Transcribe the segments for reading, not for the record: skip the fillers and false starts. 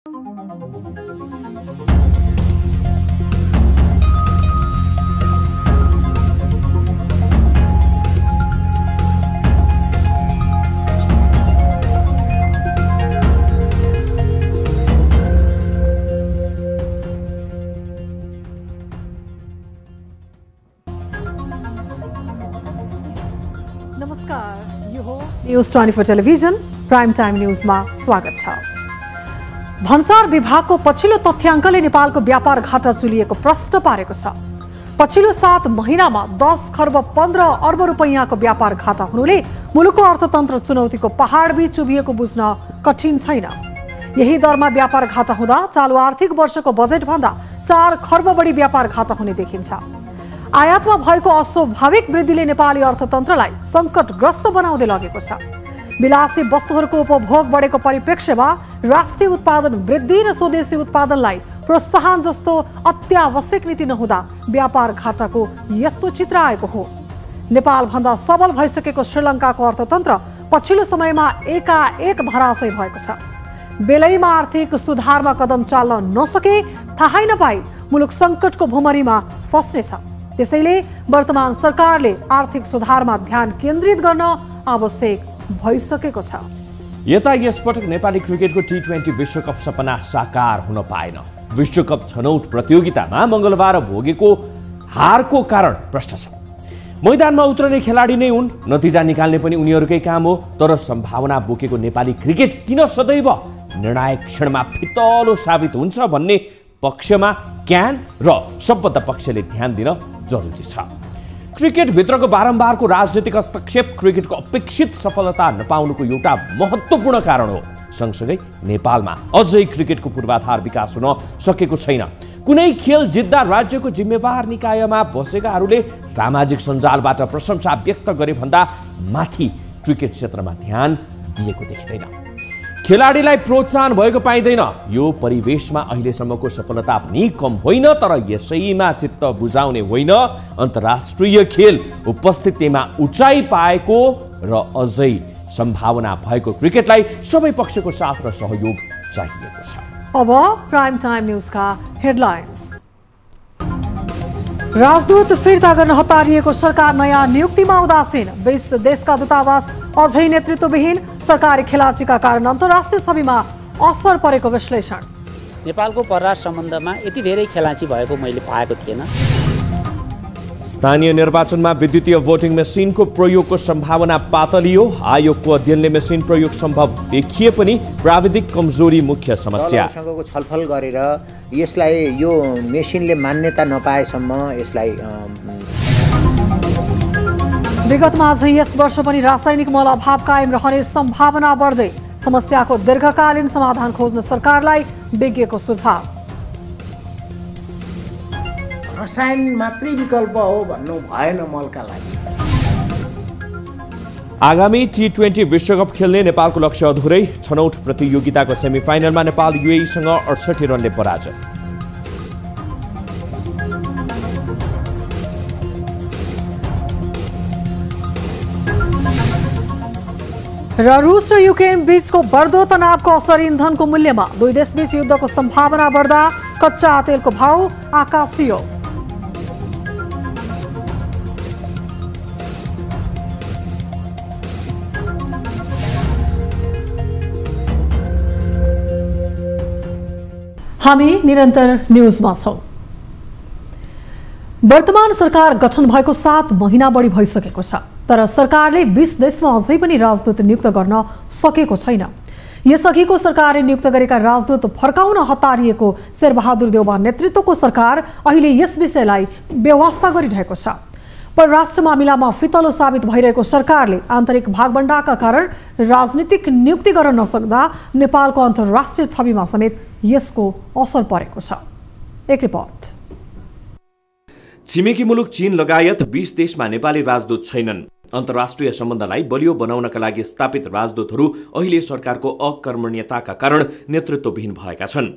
नमस्कार, यो हो न्यूज 24 टेलिभिजन प्राइम टाइम न्यूजमा स्वागत छ। भन्सार विभागको पछिल्लो तथ्याङ्कले नेपालको व्यापार घाटा चुलिएको प्रश्न पारेको छ। पछिल्लो 7 महिनामा 10 खर्ब 15 अर्ब रुपैयाँको व्यापार घाटा हुनुले मुलुकको अर्थतन्त्र चुनौतीको पहाडबीच उभिएको बुझ्न कठिन छैन। यही दरमा व्यापार घाटा हुँदा चालु आर्थिक वर्षको बजेट भन्दा 4 खर्ब बढी व्यापार घाटा हुने देखिन्छ। आयातमा भएको अस्वाभाविक वृद्धिले नेपाली अर्थतन्त्रलाई सङ्कटग्रस्त बनाउँदै लगेको छ। विलासी वस्तुहरूको उपभोग बढेको परिप्रेक्ष्यमा राष्ट्रिय उत्पादन वृद्धि र स्वदेशी उत्पादनलाई प्रोत्साहन जस्तो अत्यावश्यक नीति नहुँदा व्यापार घाटाको यस्तो चित्र आएको हो। नेपाल भन्दा सबल भइसकेको श्रीलङ्काको अर्थतन्त्र पछिल्लो समयमा एकाएक धराशयी भएको छ। बेलैमा आर्थिक सुधारमा कदम चाल्न नसके थाहै नपाई मुलुक सङ्कटको भुमरीमा फस्नेछ। त्यसैले वर्तमान सरकारले आर्थिक सुधारमा ध्यान केन्द्रित गर्न आवश्यक भइसकेको छ। यता यसपटक नेपाली क्रिकेटको T20 विश्वकप सपना साकार हुन पाएन। विश्वकप छनौट प्रतियोगितामा मंगलबार भोगेको हारको कारण प्रश्न छ। मैदानमा उत्रने खेलाडी नै हुन्, नतिजा निकाल्ने पनि उनीहरूकै काम हो। तर सम्भावना बोकेको नेपाली क्रिकेट किन सदैव निर्णायक क्षणमा फितलो साबित हुन्छ भन्ने पक्षमा क्यान र सम्बद्ध पक्षले ध्यान दिन जरुरी छ। क्रिकेट भित्रको बारम्बारको राजनीतिक हस्तक्षेप क्रिकेटको अपेक्षित सफलता नपाउनुको एउटा महत्त्वपूर्ण कारण हो। सँगसँगै नेपालमा अझै क्रिकेटको पूर्वाधार विकास हुन सकेको छैन। कुनै खेल जित्दा राज्यको जिम्मेवार निकायमा बसेकाहरूले सामाजिक सञ्जालबाट प्रशंसा व्यक्त गरे भन्दा माथि क्रिकेट क्षेत्रमा ध्यान दिएको देखिँदैन। खेलाडीलाई प्रोत्साहन भएको पाइँदैन। यो परिवेशमा अहिलेसम्मको सफलता पनि कम होइन, तर यसैमा चित्त बुझाउने होइन। अन्तर्राष्ट्रिय खेल उपस्थितिमा उचाइ पाएको र अझै सम्भावना भएको क्रिकेटलाई सबै पक्षको साथ र सहयोग चाहिएको छ। अब प्राइम टाइम न्यूजका हेडलाइन्स। राजदूत फिर्ता गर्न हतारिएको सरकार नयाँ नियुक्तिमा उदासीन। देशका दूतावास अझै नेतृत्वविहीन। सरकारी खेलाचीका कारण अन्तर्राष्ट्रिय छविमा असर परेको विश्लेषण। नेपालको परराष्ट्र सम्बन्धमा यति धेरै खेलाची भएको मैले पाएको थिएन। स्थानीय निर्वाचनमा विद्युतीय भोटिङ मेसिनको प्रयोगको सम्भावना पातलियो। आयोगको अध्ययनले मेसिन प्रयोग सम्भव देखिए पनि प्राविधिक कमजोरी मुख्य समस्या। दलहरूसँगको छलफल गरेर यसलाई यो मेसिनले मान्यता नपाएसम्म यसलाई विगतमा झै यस वर्ष पनि रासायनिक मल अभाव कायम रहने सम्भावना बढ्दै। समस्याको दीर्घकालीन समाधान खोज्न सरकारलाई विज्ञको सुझाव। रसायन मात्रै विकल्प हो भन्नु भएन मलका लागि। आगामी T20 विश्वकप खेल्ने नेपालको लक्ष्य अधुरै। छनौट प्रतियोगिताको सेमिफाइनलमा नेपाल UAE-सँग 68 रनले पराजय। र रुस र युक्रेन बीचको बढ्दो तनावको असर इन्धनको मूल्यमा। दुई देशबीच युद्धको सम्भावना बढ्दा कच्चा तेलको भाउ आकाशियो। हामी निरन्तर न्यूजमा छौं। वर्तमान सरकार गठन भएको 7 महिना बढी भइसकेको छ, तर सरकारले 20 देशमा अझै पनि राजदूत नियुक्त गर्न सकेको छैन। यसअघिको सरकारले नियुक्त गरेका राजदूत फर्काउन हतारिएको शेरबहादुर देउवा नेतृत्वको सरकार अहिले यस विषयलाई व्यवस्था गरिरहेको छ। परराष्ट्र मामिलामा फितलो साबित भइरहेको सरकारले आन्तरिक भागभण्डाका कारण राजनीतिक नियुक्ति गर्न नसक्दा नेपालको अन्तर्राष्ट्रिय छविमा समेत यसको असर परेको छ। एक रिपोर्ट। छिमेकी मुलुक चीन लगायत 20 देशमा नेपाली राजदूत छैनन्। अन्तर्राष्ट्रिय सम्बन्धलाई बलियो बनाउनका लागि स्थापित राजदूतहरू अहिले सरकारको अकर्मण्यताका कारण नेतृत्वविहीन भएका छन्।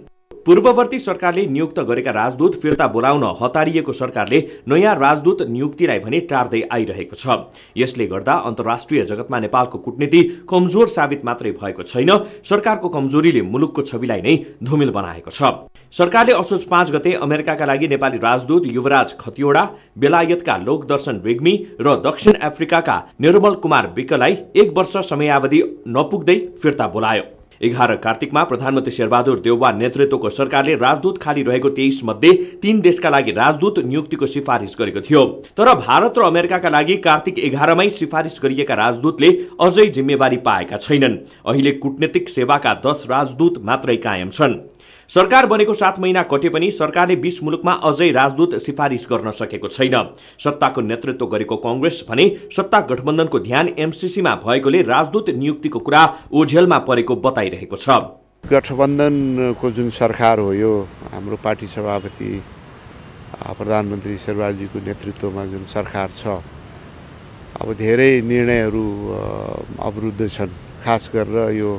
पूर्ववर्ती सरकारले नियुक्त गरेका राजदूत फिर्ता बोलाउन हतारिएको सरकारले नयाँ राजदूत नियुक्तिलाई भने टार्दै आइरहेको छ। यसले गर्दा अन्तर्राष्ट्रिय जगतमा नेपालको कूटनीति कमजोर साबित मात्रै भएको छैन, सरकारको कमजोरीले मुलुकको छविलाई नै धुमिल बनाएको छ। सरकारले असोज 5 गते अमेरिकाका लागि नेपाली राजदूत युवराज खतिवडा, बेलायतका लोकदर्शन रेग्मी र दक्षिण अफ्रिकाका निर्मल कुमार विकलाई 1 वर्ष समयावधि नपुग्दै फिर्ता बोलायो। 11 कार्तिकमा प्रधानमन्त्री शेरबहादुर देउवा नेतृत्वको सरकारले राजदूत खाली रहेको 23 मध्ये 3 देशका लागि राजदूत नियुक्तिको सिफारिस गरेको थियो। तर भारत र अमेरिकाका लागि कार्तिक 11 मै सिफारिस गरिएका राजदूतले अझै जिम्मेवारी पाएका छैनन्। अहिले कूटनीतिक सेवाका 10 राजदूत मात्रै कायम छन्। सरकार बनेको 7 महिना कटे पनि सरकारले 20 मुलुकमा अझै राजदूत सिफारिस गर्न सकेको छैन। सत्ताको नेतृत्व गरेको कांग्रेस भने सत्ता गठबन्धनको ध्यान एमसीसीमा भएकोले राजदूत नियुक्तिको कुरा ओझेलमा परेको बताइरहेको छ। गठबन्धनको जुन सरकार हो यो हाम्रो पार्टी सभापति प्रधानमन्त्री शेरबहादुरजीको नेतृत्वमा जुन सरकार छ, अब धेरै निर्णयहरू अवरुद्ध छन्। खास गरेर यो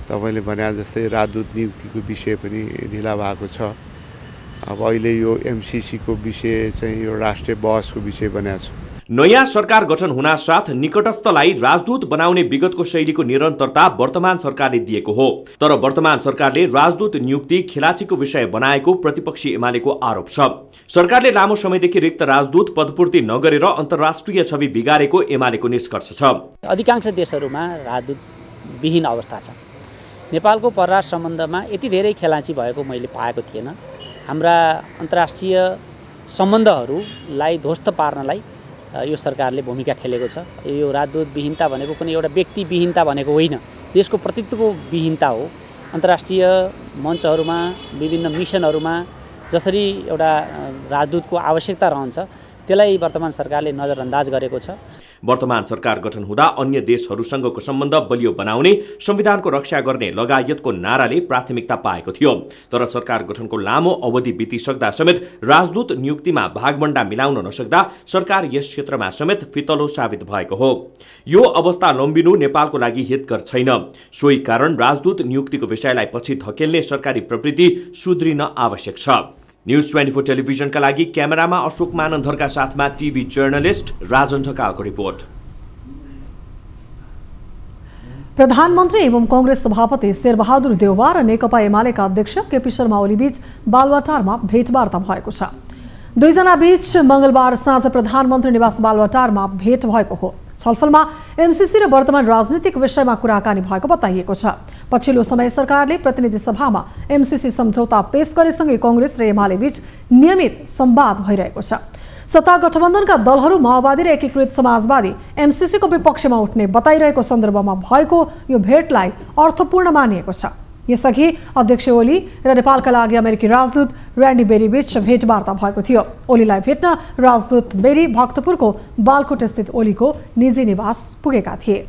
तपाईले भने जस्तै राजदूत नियुक्तिको विषय पनि ढिला भएको छ। अब अहिले यो एमसीसी को विषय चाहिँ यो राष्ट्रिय बहसको विषय बनेको छ। नयाँ सरकार गठन हुनासाथ निकटस्थलाई राजदूत बनाउने विगतको शैलीको निरन्तरता वर्तमान सरकारले दिएको हो। तर वर्तमान सरकारले राजदूत नियुक्ति खेलाचीको विषय बनाएको प्रतिपक्षी एमालेको आरोप छ। सरकारले लामो समयदेखि रिक्त राजदूत पदपूर्ति नगरेर अन्तर्राष्ट्रिय छवि बिगारेको एमालेको निष्कर्ष छ। अधिकांश देशहरूमा राजदूत विहीन अवस्था छ। नेपालको परराष्ट्र सम्बन्धमा यति धेरै खेलाँची भएको मैले पाएको थिएन। हाम्रा अन्तर्राष्ट्रिय सम्बन्धहरूलाई ध्वस्त पार्नलाई यो सरकारले भूमिका खेलेको छ। यो राजदूत विहीनता भनेको कुनै एउटा व्यक्ति विहीनता भनेको होइन, देशको प्रतित्वको विहीनता हो। अन्तर्राष्ट्रिय मञ्चहरूमा विभिन्न मिसनहरूमा जसरी एउटा राजदूतको आवश्यकता रहन्छ त्यसलाई वर्तमान सरकारले नजरअन्दाज गरेको छ। वर्तमान सरकार गठन हुँदा अन्य देशहरूसँगको सम्बन्ध बलियो बनाउने, संविधानको रक्षा गर्ने लगायतको नाराले प्राथमिकता पाएको थियो। तर सरकार गठनको लामो अवधि बितिसक्दा समेत राजदूत नियुक्तिमा भागबण्डा मिलाउन नसक्दा सरकार यस क्षेत्रमा समेत फितलो साबित भएको हो। यो अवस्था लम्बिनु नेपालको लागि हितकर छैन। सोही कारण राजदूत नियुक्तिको विषयलाई पछि धकेल्ने सरकारी प्रवृत्ति सुध्रिन आवश्यक छ। न्यूज 24 टेलिभिजनका लागि क्यामेरामा अशोक मानन्धरका साथमा टिभी जर्नलिस्ट राजन ढकालको रिपोर्ट। प्रधानमन्त्री एवं कांग्रेस सभापति शेरबहादुर देउवा र नेकपा एमालेका अध्यक्ष केपी शर्मा ओली बीच बालुवाटारमा भेटवार्ता भएको छ। दुईजना बीच मंगलबार साँझ प्रधानमन्त्री निवास बालुवाटारमा भेट भएको हो। छलफलमा एमसीसी र वर्तमान राजनीतिक विषयमा कुराकानी भएको बताइएको छ। पछिल्लो समय सरकारले प्रतिनिधि सभामा एमसीसी सम्झौता पेश गरेसँगै कांग्रेस र एमाले बीच नियमित संवाद भइरहेको छ। सत्ता गठबन्धनका दलहरू माओवादी र एकीकृत समाजवादी एमसीसी को विपक्षमा उठ्ने बताइरहेको सन्दर्भमा भएको यो भेटलाई अर्थपूर्ण मानिएको छ। यसअघि अध्यक्ष ओली र नेपालका लागि अमेरिकी राजदूत र्यान्डी बेरी बीच भेटवार्ता भएको थियो। ओलीलाई भेट्न राजदूत बेरी भक्तपुरको बालकोट स्थित ओलीको निजी निवास पुगेका थिए।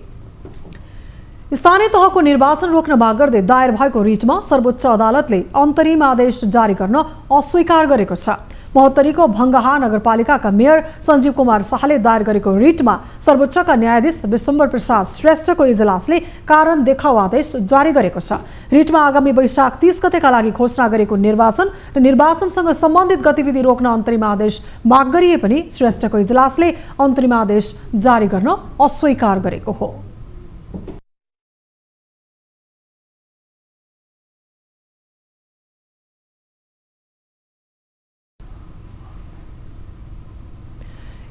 स्थानीय तहको निर्वाचन रोक्न माग गर्दै दायर भएको रिटमा सर्वोच्च अदालतले अन्तरिम आदेश जारी गर्न अस्वीकार गरेको छ। महोत्तरीको भङ्गहा नगरपालिकाका मेयर सञ्जीव कुमार शाहले दायर गरेको रिटमा सर्वोच्चका न्यायाधीश विशम्बर प्रसाद श्रेष्ठको इजलासले कारण देखाउ आदेश जारी गरेको छ। रिटमा आगामी वैशाख 30 गतेका लागि घोषणा गरेको निर्वाचन र निर्वाचनसँग सम्बन्धित गतिविधि रोक्न अन्तरिम आदेश माग गरिए पनि श्रेष्ठको इजलासले अन्तरिम आदेश जारी गर्न अस्वीकार गरेको हो।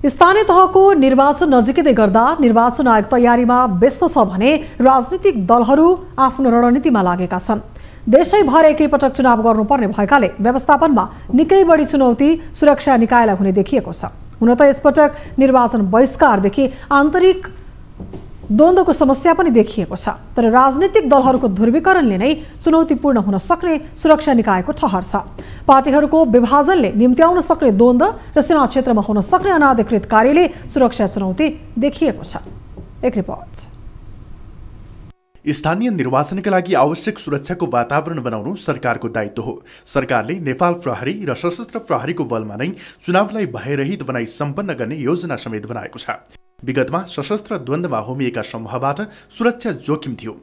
स्थानीय तहको निर्वाचन नजिकै गर्दा निर्वाचन आयोग तयारीमा व्यस्त छ भने राजनीतिक दलहरू आफ्नो रणनीतिमा लागेका छन्। देशैभर एकैपटक चुनाव गर्नुपर्ने भएकाले व्यवस्थापनमा निकै बढी चुनौती सुरक्षा निकायलाई हुने देखिएको छ। हुन त यसपटक निर्वाचन बहिष्कारदेखि आन्तरिक द्वन्द्वको समस्या पनि देखिएको छ। तर राजनीतिक दलहरूको ध्रुवीकरणले नै चुनौतीपूर्ण हुन सक्ने सुरक्षा निकायको ठहर छ। पार्टीहरूको विभाजनले निम्त्याउन सक्ने द्वन्द्व र सीमा क्षेत्रमा हुन सक्ने अनाधिकृत कार्यले सुरक्षा चुनौती देखिएको छ। एक रिपोर्ट। स्थानीय निर्वाचनका लागि आवश्यक सुरक्षाको वातावरण बनाउनु सरकारको दायित्व हो। सरकारले नेपाल प्रहरी र सशस्त्र प्रहरीको बलमा नै चुनावलाई भयरहित बनाई सम्पन्न गर्ने योजना समेत बनाएको छ। विगतमा सशस्त्र द्वन्द्वमा होमिएका समूहबाट सुरक्षा जोखिम थियो।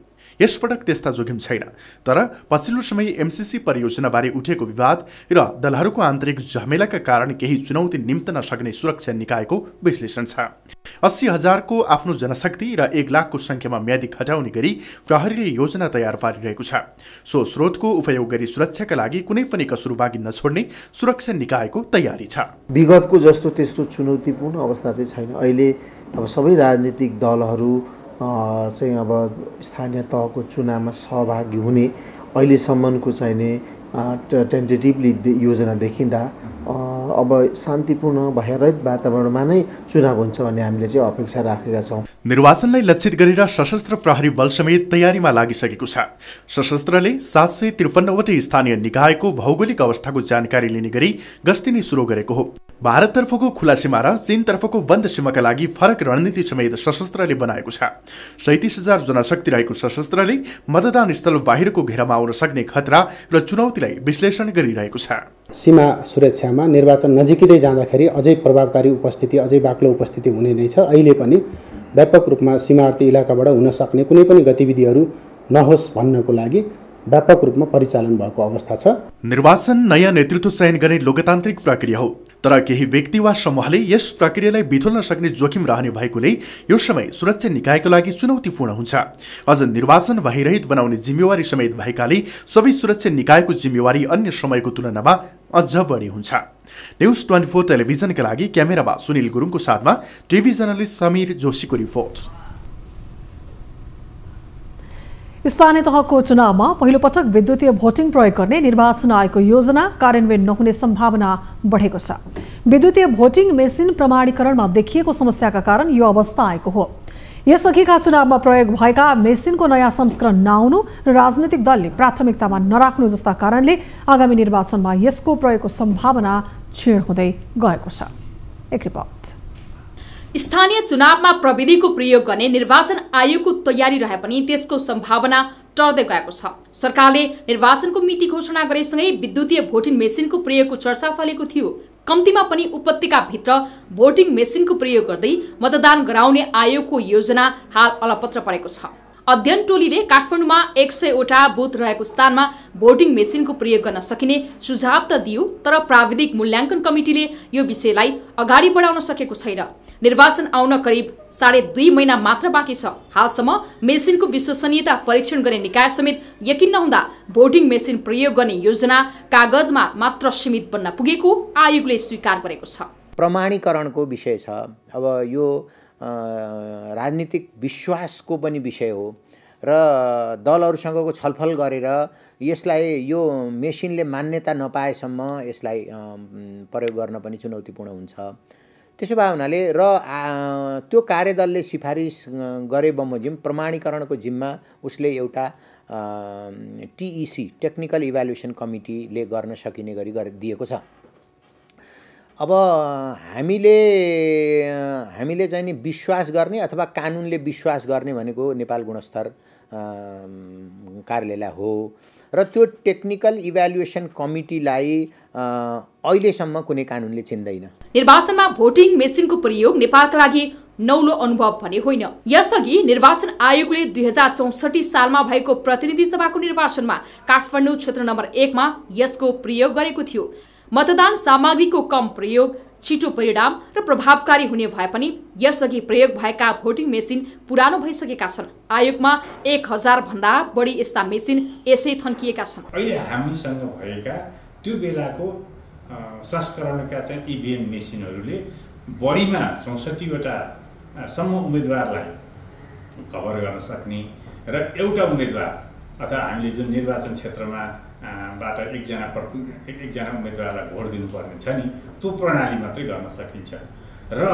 यसपटक त्यस्ता जोखिम छैन। तर पछिल्लो समय एमसीसी परियोजनाबारे उठेको विवाद र दलहरूको आन्तरिक झमेलाका कारण केही चुनौती निम्त्न नसक्ने सुरक्षा निकायको विश्लेषण छ। 80,000 को आफ्नो जनशक्ति र 1 लाखको संख्यामा म्यादी खटाउने गरी प्रहरीले योजना तयार पारिरहेको छ। सो स्रोतको उपयोग गरी सुरक्षाका लागि कुनै पनि कसुर बाँकी नछोड्ने सुरक्षा निकायको तयारी छ। विगतको जस्तो त्यस्तो चुनौतीपूर्ण अवस्था चाहिँ छैन। अहिले अब सबै राजनीतिक दलहरू चाहिँ अब स्थानीय तहको चुनावमा सहभागी हुने अहिलेसम्मको चाहिने टेन्टेटिभली योजना देखिँदा अब शान्तिपूर्ण भयरहित वातावरणमा नै चुनाव हुन्छ भन्ने हामीले चाहिँ अपेक्षा राखेका छौँ। निर्वाचनलाई लक्षित गरेर सशस्त्र प्रहरी बल समेत तयारीमा लागिसकेको छ। सशस्त्रले 753वटै स्थानीय निकायको भौगोलिक अवस्थाको जानकारी लिने गरी गस्ती सुरु गरेको हो। भारततर्फको खुला सीमा र चीनतर्फको बन्द सीमाका लागि फरक रणनीति समेत सशस्त्रले बनाएको छ। 37,000 जनशक्ति रहेको सशस्त्रले मतदान स्थल बाहिरको घेरामा आउन सक्ने खतरा र चुनौतीलाई विश्लेषण गरिरहेको छ। सीमा सुरक्षामा निर्वाचन नजिकै जाँदाखेरि अझै प्रभावकारी उपस्थिति, अझै बाक्लो उपस्थिति हुने नै छ। अहिले पनि व्यापक रूपमा सीमावर्ती इलाकाबाट हुन सक्ने कुनै पनि गतिविधिहरू नहोस् भन्नको लागि व्यापक रूपमा परिचालन भएको अवस्था छ। निर्वाचन नयाँ नेतृत्व चयन गर्ने लोकतान्त्रिक प्रक्रिया हो, तर केही व्यक्ति वा समूहले यस प्रक्रियालाई बिथोल्न सक्ने जोखिम रहने भएकोले यो समय सुरक्षा निकायको लागि चुनौतीपूर्ण हुन्छ। अझ निर्वाचन भइरहित बनाउने जिम्मेवारी समेत भएकाले सबै सुरक्षा निकायको जिम्मेवारी अन्य समयको तुलनामा अझ बढी हुन्छ। न्युज 24 टेलिभिजनका लागि क्यामेरामा सुनिल गुरुङको साथमा टिभी जर्नलिस्ट समीर जोशीको रिपोर्ट। स्थानीय तहको चुनावमा पहिलो पटक विद्युतीय भोटिङ प्रयोग गर्ने निर्वाचन आयोगको योजना कार्यान्वयन नहुने सम्भावना बढेको छ। विद्युतीय भोटिङ मेसिन प्रमाणीकरणमा देखिएको समस्याका कारण यो अवस्था आएको हो। यसअघिका चुनावमा प्रयोग भएका मेसिनको नयाँ संस्करण नआउनु र राजनीतिक दलले प्राथमिकतामा नराख्नु जस्ता कारणले आगामी निर्वाचनमा यसको प्रयोगको सम्भावना क्षीण हुँदै गएको छ। एक रिपोर्ट। स्थानीय चुनावमा प्रविधिको प्रयोग गर्ने निर्वाचन आयोगको तयारी रहे पनि त्यसको सम्भावना टर्दै गएको छ। सरकारले निर्वाचनको मिति घोषणा गरेसँगै विद्युतीय भोटिङ मेसिनको प्रयोगको चर्चा चलेको थियो। कम्तीमा पनि उपत्यकाभित्र भोटिङ मेसिनको प्रयोग गर्दै मतदान गराउने आयोगको योजना हाल अलपत्र परेको छ। अध्ययन टोलीले काठमाडौँमा 100वटा बुथ रहेको स्थानमा भोटिङ मेसिनको प्रयोग गर्न सकिने सुझाव त दियो, तर प्राविधिक मूल्याङ्कन कमिटीले यो विषयलाई अगाडि बढाउन सकेको छैन। निर्वाचन आउन करिब 2.5 महिना मात्र बाँकी छ। हालसम्म मेसिनको विश्वसनीयता परीक्षण गर्ने निकाय समेत यकिन नहुँदा भोटिङ मेसिन प्रयोग गर्ने योजना कागजमा मात्र सीमित बन्न पुगेको आयोगले स्वीकार गरेको छ। प्रमाणीकरणको विषय छ। अब यो राजनीतिक विश्वासको पनि विषय हो र दलहरूसँगको छलफल गरेर यसलाई यो मेसिनले मान्यता नपाएसम्म यसलाई प्रयोग गर्न पनि चुनौतीपूर्ण हुन्छ। त्यसो भए हुनाले र त्यो कार्यदलले सिफारिस गरे बमोजिम प्रमाणीकरणको जिम्मा उसले एउटा टिइसी टेक्निकल इभ्यालुएसन कमिटीले गर्न सकिने गरी दिएको छ। अब हामीले चाहिँ नि विश्वास गर्ने अथवा कानुनले विश्वास गर्ने भनेको नेपाल गुणस्तर कार्यालय हो र त्यो टेक्निकल इभ्यालुएसन कमिटीलाई अहिलेसम्म कुनै कानुनले चिन्दैन। निर्वाचनमा भोटिङ मेसिनको प्रयोग नेपालका लागि नौलो अनुभव भने होइन। यसअघि निर्वाचन आयोगले 2064 सालमा भएको प्रतिनिधि सभाको निर्वाचनमा काठमाडौँ क्षेत्र नम्बर 1 मा यसको प्रयोग गरेको थियो। मतदान सामग्रीको कम प्रयोग, छिटो परिणाम र प्रभावकारी हुने भए पनि यसअघि प्रयोग भएका भोटिङ मेसिन पुरानो भइसकेका छन्। आयोगमा 1000 भन्दा बढी यस्ता मेसिन यसै थन्किएका छन्। अहिले हामीसँग भएका त्यो बेलाको संस्करणका चाहिँ इभिएम मेसिनहरूले बढीमा 64वटा सम्म उम्मेदवारलाई कभर गर्न सक्ने र एउटा उम्मेदवार अथवा हामीले जुन निर्वाचन क्षेत्रमा बाट एकजना उम्मेदवारलाई भोट दिनुपर्ने छ नि त्यो प्रणाली मात्रै गर्न सकिन्छ। र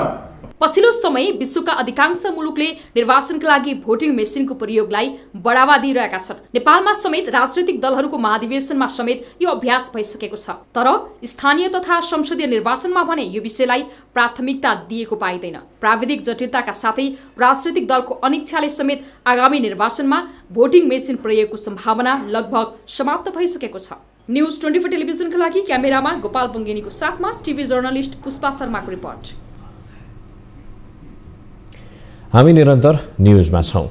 पछिल्लो समय विश्वका अधिकांश मुलुकले निर्वाचनका लागि भोटिङ मेसिनको प्रयोगलाई बढावा दिइरहेका छन्। नेपालमा समेत राजनैतिक दलहरूको महाधिवेशनमा समेत यो अभ्यास भइसकेको छ। तर स्थानीय तथा संसदीय निर्वाचनमा भने यो विषयलाई प्राथमिकता दिएको पाइँदैन। प्राविधिक जटिलताका साथै राजनैतिक दलको अनिच्छाले समेत आगामी निर्वाचनमा भोटिङ मेसिन प्रयोगको सम्भावना लगभग समाप्त भइसकेको छ। न्युज 24 टेलिभिजनका लागि क्यामेरामा गोपाल बङ्गेनीको साथमा टिभी जर्नलिस्ट पुष्पा शर्माको रिपोर्ट। हामी निरन्तर न्युजमा छौं।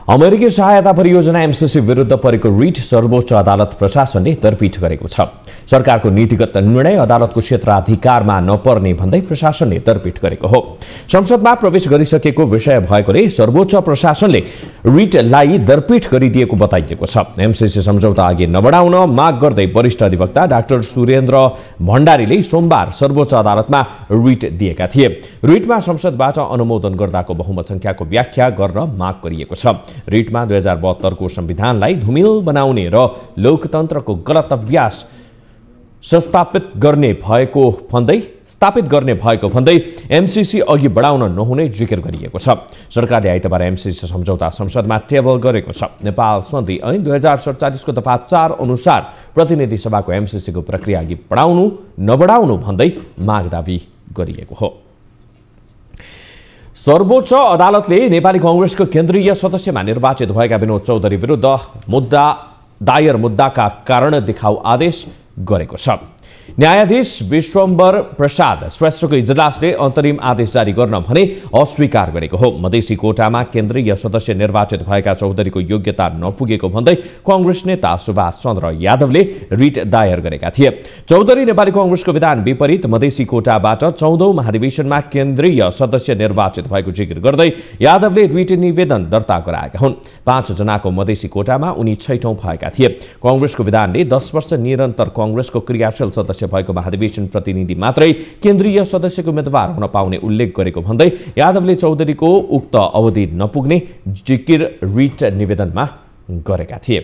अमेरिकी सहायता परियोजना एमसीसी विरुद्ध परेको रिट सर्वोच्च अदालत प्रशासनले दरपीठ गरेको छ। सरकारको नीतिगत निर्णय अदालतको क्षेत्राधिकारमा नपर्ने भन्दै प्रशासनले दरपीठ गरेको हो। संसदमा प्रवेश गरिसकेको विषय भएकोले सर्वोच्च प्रशासनले रिटलाई दरपीठ गरिदिएको बताइएको छ। एमसीसी सम्झौता अघि नबढाउन माग गर्दै वरिष्ठ अधिवक्ता डाक्टर सुरेन्द्र भण्डारीले सोमबार सर्वोच्च अदालतमा रिट दिएका थिए। रिटमा संसदबाट अनुमोदन गर्दाको बहुमत संख्याको व्याख्या गर्न माग गरिएको छ। रिटमा 2072 को संविधानलाई धुमिल बनाउने र लोकतन्त्रको गलत अभ्यास स्थापित गर्ने भएको भन्दै एमसीसी अघि बढाउन नहुने जिकिर गरिएको छ। सरकारले आइतबार एमसीसी सम्झौता संसदमा टेबल गरेको छ। नेपाल सन्धि ऐन 2047 को दफा 4 अनुसार प्रतिनिधि सभाको एमसीसी को प्रक्रिया अघि बढाउनु नबढाउनु भन्दै माग दावी गरिएको हो। सर्वोच्च अदालतले नेपाली कांग्रेसको केन्द्रीय सदस्यमा निर्वाचित भएका विनोद चौधरी विरुद्ध मुद्दाका कारण देखाउ आदेश गरेको छ। न्यायाधीश विश्वम्बर प्रसाद श्रेष्ठको इजलासले अन्तरिम आदेश जारी गर्न भने अस्वीकार गरेको हो। मधेसी कोटामा केन्द्रीय सदस्य निर्वाचित भएका चौधरीको योग्यता नपुगेको भन्दै कांग्रेस नेता सुभाष चन्द्र यादवले रिट दायर गरेका थिए। चौधरी नेपाली कांग्रेसको विधान विपरीत मधेसी कोटाबाट 14औं महाधिवेशनमा केन्द्रीय सदस्य निर्वाचित भएको जिकिर गर्दै यादवले रिट निवेदन दर्ता गराएका हुन्। 5 जनाको मधेसी कोटामा उनी 6औं भएका थिए। कांग्रेसको विधानले 10 वर्ष निरन्तर कांग्रेसको क्रियाशील सदस्य भएको महाधिवेशन प्रतिनिधि मात्रै केन्द्रीय सदस्यको उम्मेदवार हुन पाउने उल्लेख गरेको भन्दै यादवले चौधरीको उक्त अवधि नपुग्ने जिकिर रिट निवेदनमा गरेका थिए।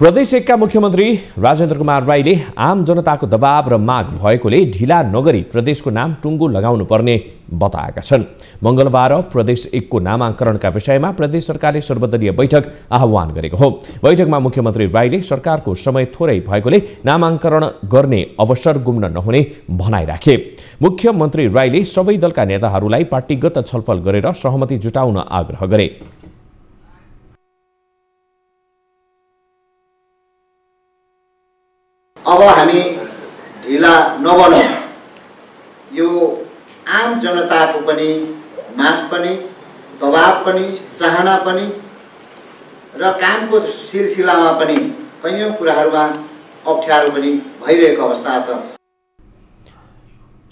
प्रदेश 1 का मुख्यमन्त्री राजेन्द्र कुमार राईले आम जनताको दबाव र माग भएकोले ढिला नगरी प्रदेशको नाम टुङ्गो लगाउनु पर्ने बताएका छन्। मंगलबार प्रदेश 1 को नामाङ्करणका विषयमा प्रदेश सरकारले सर्वदलीय बैठक आह्वान गरेको हो। बैठकमा मुख्यमन्त्री राईले सरकारको समय थोरै भएकोले नामाङ्करण गर्ने अवसर गुम्न नहुने भनाइराखे। मुख्यमन्त्री राईले सबै दलका नेताहरूलाई पार्टीगत छलफल गरेर सहमति जुटाउन आग्रह गरे। अब हामी ढिला नबनौँ। यो आम जनताको पनि माग पनि दबाब पनि चाहना पनि र कामको सिलसिलामा पनि कैयौँ कुराहरूमा अप्ठ्यारो पनि भइरहेको अवस्था छ।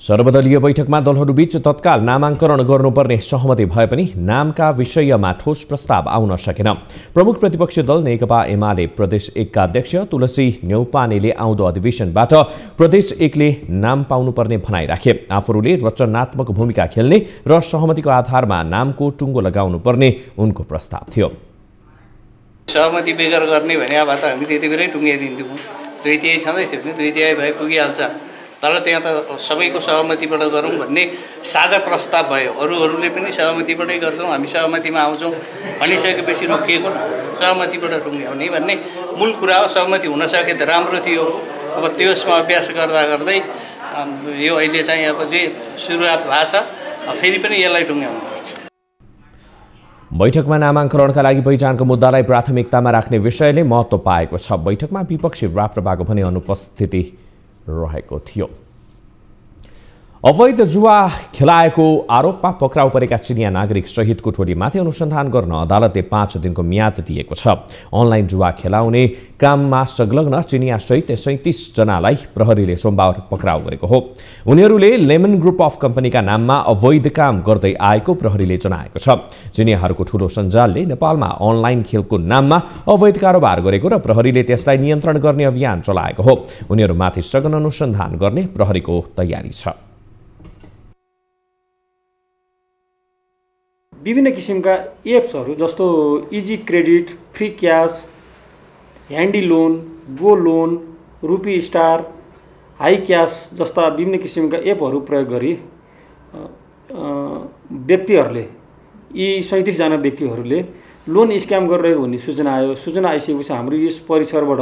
सर्वदलीय बैठकमा दलहरूबीच तत्काल नामाङ्करण गर्नुपर्ने सहमति भए पनि नामका विषयमा ठोस प्रस्ताव आउन सकेन। प्रमुख प्रतिपक्षी दल नेकपा एमाले प्रदेश 1 का अध्यक्ष तुलसी न्यौपानेले आउँदो अधिवेशनबाट प्रदेश 1 ले नाम पाउनुपर्ने भनाइराखे। आफूले रचनात्मक भूमिका खेल्ने र सहमतिको आधारमा नामको टुङ्गो लगाउनु पर्ने उनको प्रस्ताव थियो। सहमति बेगर गर्ने भने भए त हामी त्यति बेरै टुङ्गाइदिन्थ्यौँ। 2/3 छँदै थियो नि, 2/3 भए पुगिहाल्छ। तर त्यहाँ त सबैको सहमतिबाट गरौँ भन्ने साझा प्रस्ताव भयो। अरूहरूले पनि सहमतिबाटै गर्छौँ, हामी सहमतिमा आउँछौँ भनिसकेपछि रोकिएको सहमतिबाट टुङ्ग्याउने भन्ने मूल कुरा हो। सहमति हुन सके त राम्रो थियो। अब त्यसमा अभ्यास गर्दा गर्दै यो अहिले चाहिँ अब जे सुरुवात भएको छ फेरि पनि यसलाई टुङ्ग्याउनुपर्छ। बैठकमा नामाङ्करणका लागि पहिचानको मुद्दालाई प्राथमिकतामा राख्ने विषयले महत्त्व पाएको छ। बैठकमा विपक्षी राप्रपाको पनि अनुपस्थिति रहेको थियो। अवैध जुवा खेलाएको आरोपमा पक्राउ परेका चिनिया नागरिक सहितको टोलीमाथि अनुसन्धान गर्न अदालतले 5 दिनको म्याद दिएको छ। अनलाइन जुवा खेलाउने काममा संलग्न चिनिया सहित 37 जनालाई प्रहरीले सोमबार पक्राउ गरेको हो। उनीहरूले लेमन ग्रुप अफ कम्पनीका नाममा अवैध काम गर्दै आएको प्रहरीले जनाएको छ। चिनियाहरूको ठूलो सञ्जालले नेपालमा अनलाइन खेलको नाममा अवैध कारोबार गरेको र प्रहरीले त्यसलाई नियन्त्रण गर्ने अभियान चलाएको हो। उनीहरूमाथि सघन अनुसन्धान गर्ने प्रहरीको तयारी छ। विभिन्न किसिमका एप्सहरू जस्तो easy credit, free cash, handy loan, go loan, rupee star, high cash जस्ता विभिन्न किसिमका एपहरू प्रयोग गरी व्यक्तिहरूले यी 37 जना व्यक्तिहरूले लोन स्क्याम गरिरहेको भन्ने सूचना आयो। सूचना आइसकेपछि हाम्रो यस परिसरबाट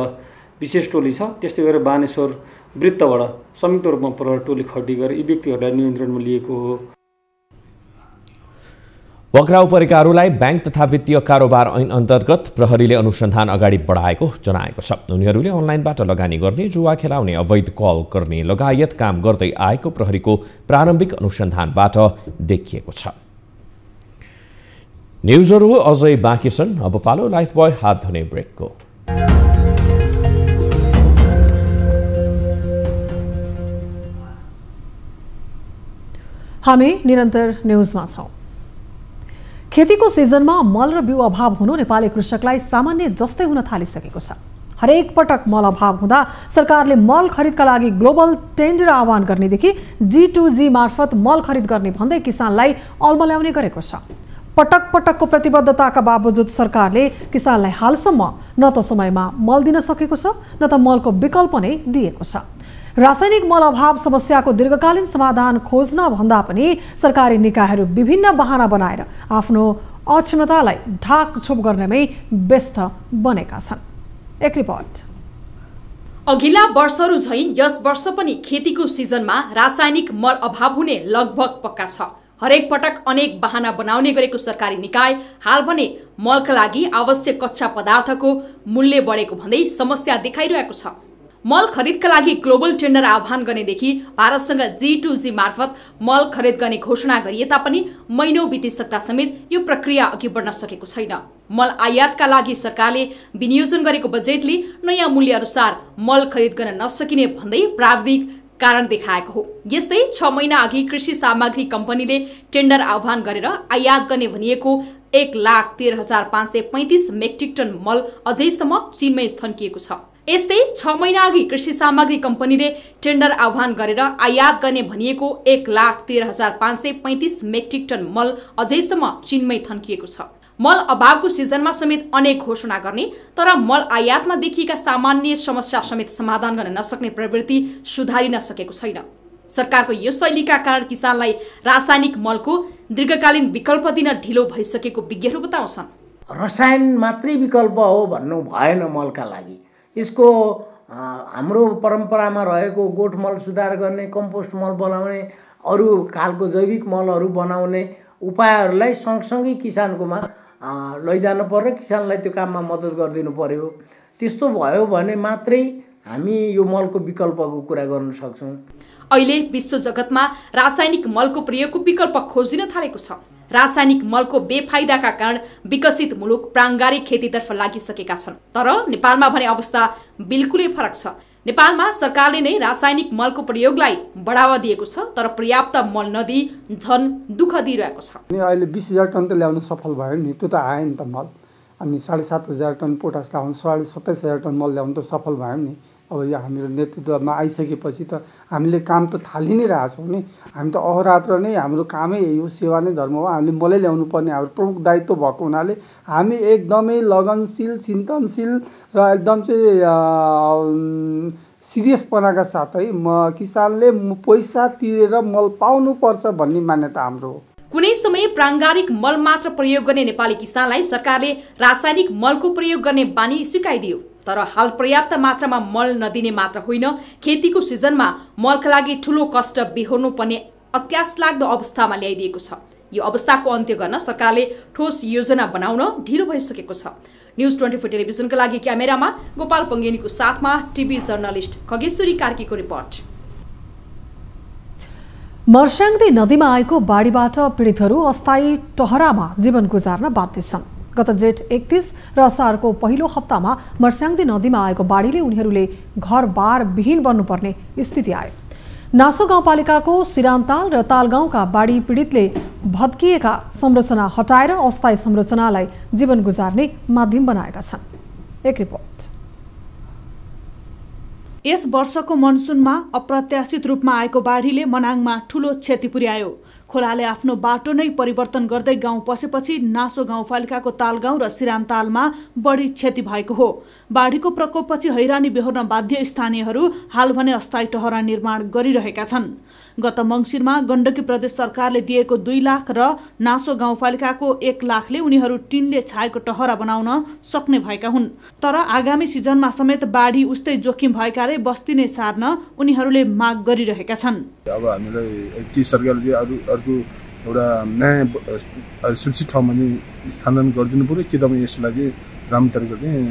विशेष टोली छ। त्यस्तै गरेर बानेश्वर वृत्तबाट संयुक्त रूपमा प्रहरी टोली खड्डी गरेर यी व्यक्तिहरूलाई नियन्त्रणमा लिएको हो। पक्राउ परेकाहरूलाई बैंक तथा वित्तीय कारोबार ऐन अन्तर्गत प्रहरीले अनुसन्धान अगाडि बढाएको जनाएको छ। उनीहरूले अनलाइनबाट लगानी गर्ने, जुवा खेलाउने, अवैध कल गर्ने लगायत काम गर्दै आएको प्रहरीको प्रारम्भिक अनुसन्धानबाट देखिएको छ। न्युजहरू अझै बाँकी छन्। अब पालो लाइफ बोय हात धुने ब्रेकको। हामी निरन्तर न्युजमा छौं। खेतीको सिजनमा मल र बिउ अभाव हुनु नेपाली कृषकलाई सामान्य जस्तै हुन थालिसकेको छ। हरेक पटक मल अभाव हुँदा सरकारले मल खरिदका लागि ग्लोबल टेन्डर आह्वान गर्नेदेखि G2G मार्फत मल खरिद गर्ने भन्दै किसानलाई अल्मल्याउने गरेको छ। पटक पटकको प्रतिबद्धताका बावजुद सरकारले किसानलाई हालसम्म न त समयमा मल दिन सकेको छ न त मलको विकल्प नै दिएको छ। रासायनिक मल अभाव समस्याको दीर्घकालीन समाधान खोज्न भन्दा पनि सरकारी निकायहरू विभिन्न बहाना बनाएर आफ्नो अक्षमतालाई ढाकछोप गर्नमै व्यस्त बनेका छन्। एक रिपोर्ट। अघिल्ला वर्षहरू झैं यस वर्ष पनि खेतीको सिजनमा रासायनिक मल अभाव हुने लगभग पक्का छ। हरेक पटक अनेक बहाना बनाउने गरेको सरकारी निकाय हाल भने मलका लागि आवश्यक कच्चा पदार्थको मूल्य बढेको भन्दै समस्या देखाइरहेको छ। मल खरिदका लागि ग्लोबल टेन्डर आह्वान गर्नेदेखि भारतसँग G2G मार्फत मल खरिद गर्ने घोषणा गरिए तापनि महिनौं बितिसक्दा समेत यो प्रक्रिया अघि बढ्न सकेको छैन। मल आयातका लागि सरकारले विनियोजन गरेको बजेटले नयाँ मूल्य अनुसार मल खरिद गर्न नसकिने भन्दै प्राविधिक कारण देखाएको हो। यस्तै 6 महिना अघि कृषि सामग्री कम्पनीले टेन्डर आह्वान गरेर आयात गर्ने भनिएको 1,13,535 मेट्रिक टन मल अझैसम्म चीनमै थन्किएको छ। यस्तै 6 महिना अघि कृषि सामग्री कम्पनीले टेन्डर आह्वान गरेर आयात गर्ने भनिएको 1,13,535 मेट्रिक टन मल अझैसम्म चीनमै थन्किएको छ। मल अभावको सिजनमा समेत अनेक घोषणा गर्ने तर मल आयातमा देखिएका सामान्य समस्या समेत समाधान गर्न नसक्ने प्रवृत्ति सुधारिन सकेको छैन। सरकारको यो शैलीका कारण किसानलाई रासायनिक मलको दीर्घकालीन विकल्प दिन ढिलो भइसकेको विज्ञहरू बताउँछन्। रसायन मात्रै विकल्प हो भन्नु भएन मलका लागि। यसको हाम्रो परम्परामा रहेको गोठ मल सुधार गर्ने, कम्पोस्ट मल बनाउने, अरू खालको जैविक मलहरू बनाउने उपायहरूलाई सँगसँगै किसानकोमा लैजानु पर्यो, किसानलाई त्यो काममा मद्दत गरिदिनु पर्यो। त्यस्तो भयो भने मात्रै हामी यो मलको विकल्पको कुरा गर्न सक्छौँ। अहिले विश्व जगतमा रासायनिक मलको प्रयोगको विकल्प खोजिन थालेको छ। रासायनिक मलको बेफाइदाका कारण विकसित मुलुक प्राङ्गारिक खेतीतर्फ लागिसकेका छन्। तर नेपालमा भने अवस्था बिल्कुलै फरक छ। नेपालमा सरकारले नै रासायनिक मलको प्रयोगलाई बढावा दिएको छ तर पर्याप्त मल नदिई झन दुःख दिइरहेको छ। अहिले 20,000 टन त ल्याउन सफल भयो नि, त्यो त आयो नि त मल। अनि 7,500 टन पोटास ल्याउनु, 27,000 टन मल ल्याउनु त सफल भयौँ नि। अब यो हाम्रो नेतृत्वमा आइसकेपछि त हामीले काम त थालि नै रहेछौँ नि। हामी त अहोरात्र नै हाम्रो कामै यही हो, सेवा नै धर्म हो। हामीले मलै ल्याउनु पर्ने हाम्रो प्रमुख दायित्व भएको हुनाले हामी एकदमै लगनशील, चिन्तनशील र एकदम चाहिँ सिरियसपनाका साथै किसानले पैसा तिरेर मल पाउनुपर्छ भन्ने मान्यता हाम्रो हो। कुनै समय प्राङ्गारिक मल मात्र प्रयोग गर्ने नेपाली किसानलाई सरकारले रासायनिक मलको प्रयोग गर्ने बानी सिकाइदियो। तर हाल पर्याप्त मात्रामा मल नदिने मात्र होइन, खेतीको सिजनमा मलका लागि ठूलो कष्ट बेहोर्नु पर्ने अत्यासलाग्दो अवस्थामा ल्याइदिएको छ। यो अवस्थाको अन्त्य गर्न सरकारले ठोस योजना बनाउन ढिलो भइसकेको छ। न्युज 24 टेलिभिजनका लागि क्यामेरामा गोपाल पङ्गेनीको साथमा टिभी जर्नलिस्ट खगेश्वरी कार्कीको रिपोर्ट। मर्स्याङ्दी नदीमा आएको बाढीबाट पीडितहरू अस्थायी टहरामा जीवन गुजार्न बाध्य छन्। गत जेठ 31 र असारको पहिलो हप्तामा मर्स्याङ्दी नदीमा आएको बाढीले उनीहरूले घरबार विहीन बन्नुपर्ने स्थिति आयो। नासो गाउँपालिकाको सिरान्ताल र तालगाउँका बाढी पीडितले भत्किएका संरचना हटाएर अस्थायी संरचनालाई जीवन गुजार्ने माध्यम बनाएका छन्। एक रिपोर्ट। यस वर्षको मनसुनमा अप्रत्याशित रूपमा आएको बाढीले मनाङमा ठूलो क्षति पुर्यायो। खोलाले आफ्नो बाटो नै परिवर्तन गर्दै गाउँ पसेपछि नासो गाउँपालिकाको तालगाउँ र सिरान्तालमा बढी क्षति भएको हो। बाढीको प्रकोपपछि हैरानी बेहोर्न बाध्य स्थानीयहरू हाल भने अस्थायी टहरा निर्माण गरिरहेका छन्। गत मङ्सिरमा गण्डकी प्रदेश सरकारले दिएको 2 लाख र नासो गाउँपालिकाको 1 लाखले उनीहरू टिनले छाएको टहरा बनाउन सक्ने भएका हुन्। तर आगामी सिजनमा समेत बाढी उस्तै जोखिम भएकाले बस्ती नै सार्न उनीहरूले माग गरिरहेका छन्। अब हामीलाई ती सरकारले अर्को एउटा नयाँ सुरक्षित ठाउँमा नै स्थानान्तरण गरिदिनु पर्यो कि त यसलाई चाहिँ राम्रो तरिकाले चाहिँ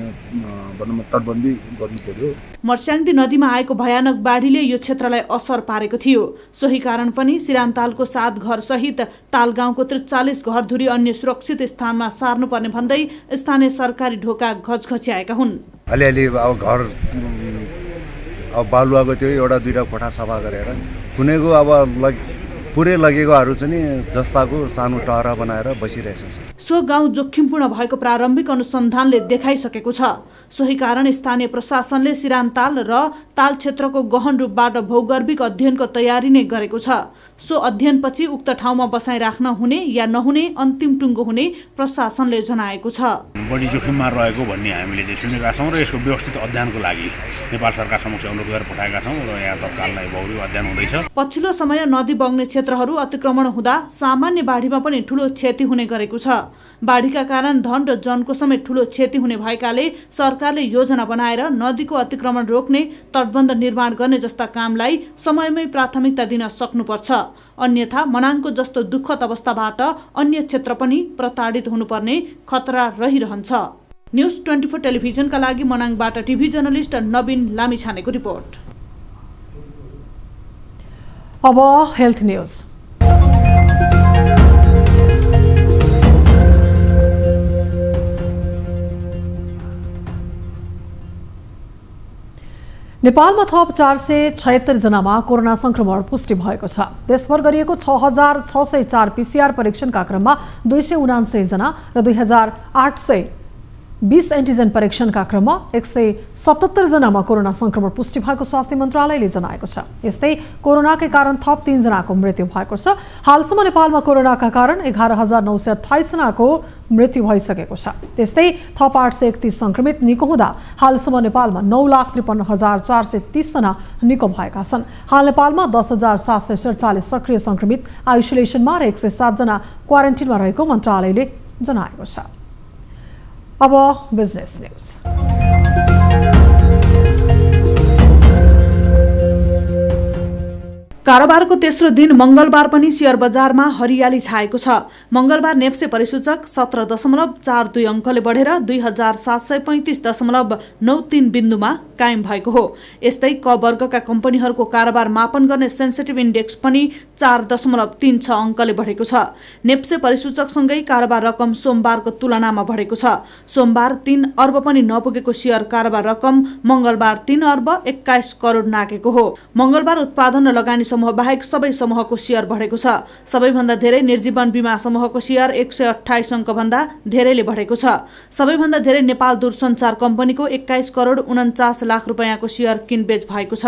भनौँ तटबन्दी गर्नु पर्यो। मर्स्याङ्दी नदीमा आएको भयानक बाढीले यो क्षेत्रलाई असर पारेको थियो। सोही कारण पनि सिरानतालको 7 घर सहित तालगाउँको 43 घरधुरी अन्य सुरक्षित स्थानमा सार्नुपर्ने भन्दै स्थानीय सरकारी ढोका घचघच्याएका हुन्। अलिअलि अब घर अब बालुवाको त्यो एउटा दुईटा कोठा सफा गरेर कुनैको अब पुरै लगेकोहरू चाहिँ नि जस्ताको सानो टहरा बनाएर बसिरहेछ। सो गाउँ जोखिमपूर्ण भएको प्रारम्भिक अनुसन्धानले देखाइसकेको छ। सोही कारण स्थानीय प्रशासनले सिरानताल र ताल क्षेत्रको गहन रूपबाट भौगर्भिक अध्ययनको तयारी नै गरेको छ। सो अध्ययनपछि उक्त ठाउँमा बसाइ राख्न हुने या नहुने अन्तिम टुङ्गो हुने प्रशासनले जनाएको छ। बढी जोखिममा रहेको भन्ने हामीले चाहिँ सुनेका छौँ र यसको व्यवस्थित अध्ययनको लागि नेपाल सरकार समक्ष अनुरोध गरेर पठाएका छौँ र यहाँ तत्काललाई बहुरी अध्ययन हुँदैछ। पछिल्लो समय नदी बग्ने क्षेत्रहरू अतिक्रमण हुँदा सामान्य बाढीमा पनि ठूलो क्षति हुने गरेको छ। बाढीका कारण धन र जनको समेत ठूलो क्षति हुने भएकाले सरकारले योजना बनाएर नदीको अतिक्रमण रोक्ने, तटबन्ध निर्माण गर्ने जस्ता कामलाई समयमै प्राथमिकता दिन सक्नुपर्छ। अन्यथा मनाङको जस्तो दुःखद अवस्थाबाट अन्य क्षेत्र पनि प्रताडित हुनुपर्ने खतरा रहिरहन्छ। न्युज 24 टेलिभिजनका लागि मनाङबाट टिभी जर्नलिस्ट नवीन लामिछानेको रिपोर्ट। अब हेल्थ न्यूज। नेपालमा थप 476 जनामा कोरोना संक्रमण पुष्टि भएको छ। देशभर गरिएको 6604 पीसीआर परीक्षणका क्रममा 279 जना र 2820 एन्टिजेन परीक्षणका क्रममा 177 जनामा कोरोना संक्रमण पुष्टि भएको स्वास्थ्य मन्त्रालयले जनाएको छ। यस्तै कोरोनाकै कारण थप 3 जनाको मृत्यु भएको छ। हालसम्म नेपालमा कोरोनाका कारण 11928 जनाको मृत्यु भइसकेको छ। त्यस्तै थप 831 संक्रमित निको हुँदा हालसम्म नेपालमा 9,53,430 जना निको भएका छन्। हाल नेपालमा 10,747 सक्रिय संक्रमित आइसोलेसनमा र 107 जना क्वारेन्टिनमा रहेको मन्त्रालयले जनाएको छ। अब बिजनेस न्यूज। कारोबारको तेस्रो दिन मंगलबार पनि शेयर बजारमा हरियाली छाएको छ। मंगलबार नेप्से परिसूचक 17.42 अङ्कले बढेर 2735.93 बिन्दुमा कायम भएको हो। यस्तै क वर्गका कम्पनीहरूको कारोबार मापन गर्ने सेन्सिटिभ इन्डेक्स पनि 4.36 अङ्कले बढेको छ। नेप्से परिसूचकसँगै कारोबार रकम सोमबारको तुलनामा बढेको छ। सोमबार 3 अर्ब पनि नपुगेको शेयर कारोबार रकम मंगलबार 3 अर्ब 21 करोड नागेको हो। मंगलबार उत्पादन र लगानी समूह बाहेक सबै समूहको शेयर बढेको छ। सबैभन्दा धेरै निर्जीवन बीमा समूहको शेयर 128 अङ्क भन्दा धेरैले बढेको छ। सबैभन्दा धेरै नेपाल दूरसञ्चार कम्पनीको 21 करोड 49 लाख रुपैयाँको शेयर किनबेच भएको छ।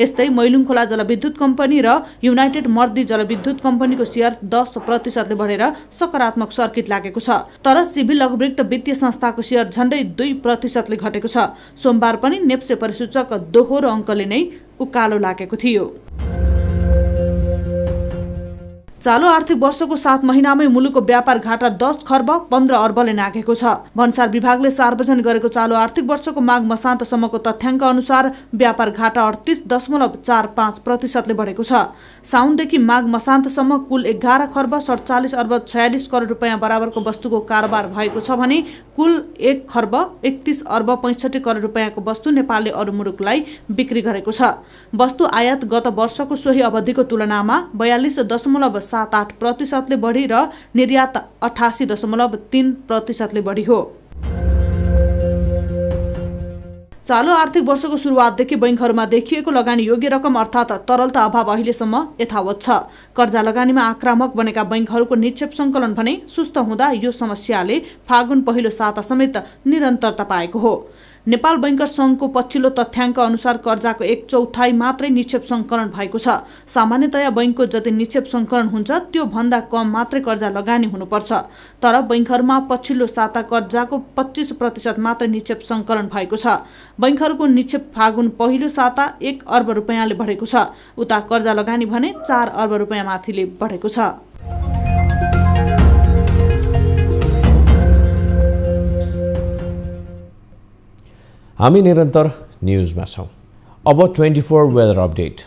यस्तै मैलुङ खोला जलविद्युत कम्पनी र युनाइटेड मर्दी जलविद्युत कम्पनीको शेयर 10% ले बढेर सकारात्मक सर्किट लागेको छ। तर सिभिल लघुवृत्त वित्तीय संस्थाको शेयर झण्डै 2% ले घटेको छ। सोमबार पनि नेप्से परिसूचक दोहोरो अङ्कले नै उकालो लागेको थियो। चालू आर्थिक वर्षको 7 महिनामै मुलुकको व्यापार घाटा 10 खर्ब 15 अर्बले नाघेको छ। भन्सार विभागले सार्वजनिक गरेको चालू आर्थिक वर्षको माघ मसान्तसम्मको तथ्याङ्क अनुसार व्यापार घाटा 38.45% ले बढेको छ। साउनदेखि माघ मसान्तसम्म कुल 11 खर्ब 47 अर्ब 46 करोड रुपैयाँ बराबरको वस्तुको कारोबार भएको छ भने कुल 1 खर्ब 31 अर्ब 65 करोड रुपैयाँको वस्तु नेपालले अरू मुलुकलाई बिक्री गरेको छ। वस्तु आयात गत वर्षको सोही अवधिको तुलनामा 42.78% ले बढी र निर्यात 88.3% ले बढी हो। चालू आर्थिक वर्षको सुरुवातदेखि बैंकहरूमा देखिएको लगानी योग्य रकम अर्थात् तरलता अभाव अहिलेसम्म यथावत छ। कर्जा लगानीमा आक्रामक बनेका बैंकहरूको निक्षेप सङ्कलन भने सुस्त हुँदा यो समस्याले फागुन पहिलो साता समेत निरन्तरता पाएको हो। नेपाल बैंकर संघको पछिल्लो तथ्याङ्क अनुसार कर्जाको 1/4 मात्रै निक्षेप सङ्कलन भएको छ। सामान्यतया बैंकको जति निक्षेप सङ्कलन हुन्छ त्यो भन्दा कम मात्रै कर्जा लगानी हुनुपर्छ। तर बैंकहरूमा पछिल्लो साता कर्जाको 25% मात्रै निक्षेप सङ्कलन भएको छ। बैंकहरूको निक्षेप फागुन पहिलो साता 1 अर्ब रुपैयाँले बढेको छ। उता कर्जा लगानी भने 4 अर्ब रुपैयाँ माथिले बढेको छ। हामी निरन्तर न्युजमा छौँ। अब 24 weather update.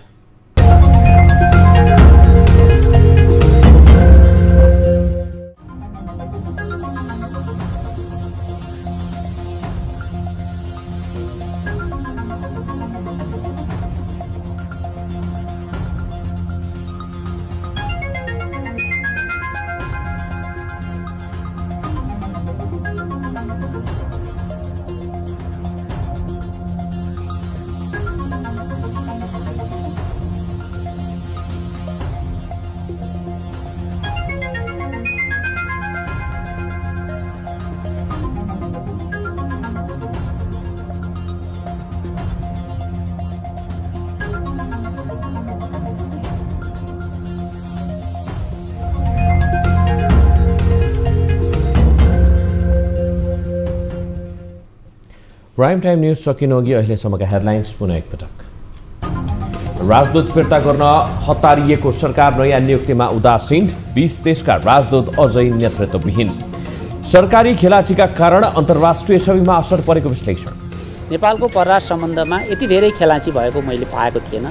Prime time news सकिनुअघि अहिलेसम्मका हेडलाइन्स पुनः एकपटक। राजदूत फिर्ता गर्न हतारिएको सरकार नयाँ नियुक्तिमा उदासीन, 20 देशका राजदूत अझै नेतृत्वविहीन। सरकारी खेलाचीका कारण अन्तर्राष्ट्रिय छविमा असर परेको विश्लेषण। नेपालको परराष्ट्र सम्बन्धमा यति धेरै खेलाची भएको मैले पाएको थिएन।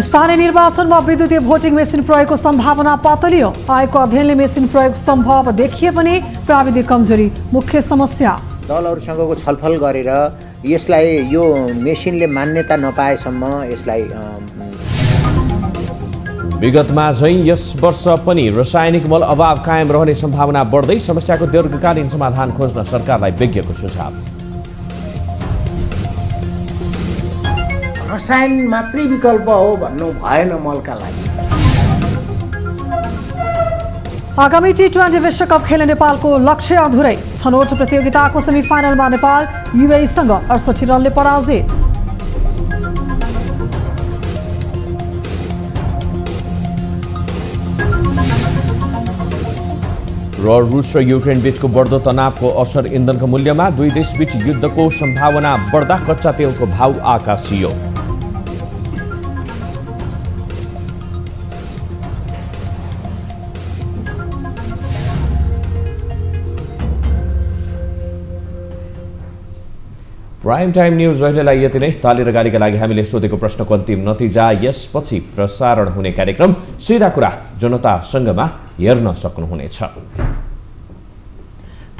स्थानीय निर्वाचनमा विद्युतीय भोटिङ मेसिन प्रयोगको सम्भावना पातलियो। आएको अध्ययनले मेसिन प्रयोग सम्भव देखिए पनि प्राविधिक कमजोरी मुख्य समस्या। दलहरूसँगको छलफल गरेर यसलाई यो मेसिनले मान्यता नपाएसम्म यसलाई विगतमा झैं यस वर्ष पनि रासायनिक मल अभाव कायम रहने सम्भावना बढ्दै, समस्याको दीर्घकालीन समाधान खोज्न सरकारलाई विज्ञको सुझाव। रसायन मात्रै विकल्प हो भन्नु भएन मलका लागि। आगामी T20 विश्वकप खेल्ने नेपालको लक्ष्य अधुरै। छनौट प्रतियोगिताको सेमिफाइनलमा नेपाल युएईसँग 68 रनले पराजित। रुस र युक्रेन बीचको बढ्दो तनावको असर इन्धनको मूल्यमा। दुई देशबीच युद्धको सम्भावना बढ्दा कच्चा तेलको भाव आकाशियो। प्राइम टाइम न्यूज अहिलेलाई यति नै। ताली र गालीका लागि हामीले सोधेको प्रश्नको अन्तिम नतिजा, यसपछि प्रसारण हुने कार्यक्रम सिधा कुरा जनतासँगमा हेर्न सक्नुहुनेछ।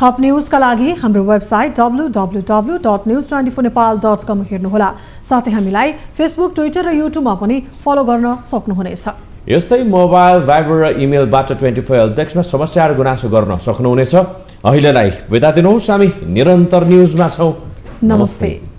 थप न्यूजका लागि हाम्रो वेबसाइट www.news24nepal.com हेर्नुहोला। साथै हामीलाई फेसबुक, ट्विटर र युट्युबमा पनि फलो गर्न सक्नुहुनेछ। यस्तै मोबाइल, भाइबर र इमेलबाट 24 हेल्पडेस्कमा समस्या र गुनासो गर्न सक्नुहुनेछ। अहिलेलाई बिदा दिनुहोस्, हामी निरन्तर न्यूजमा छौं। नमस्ते।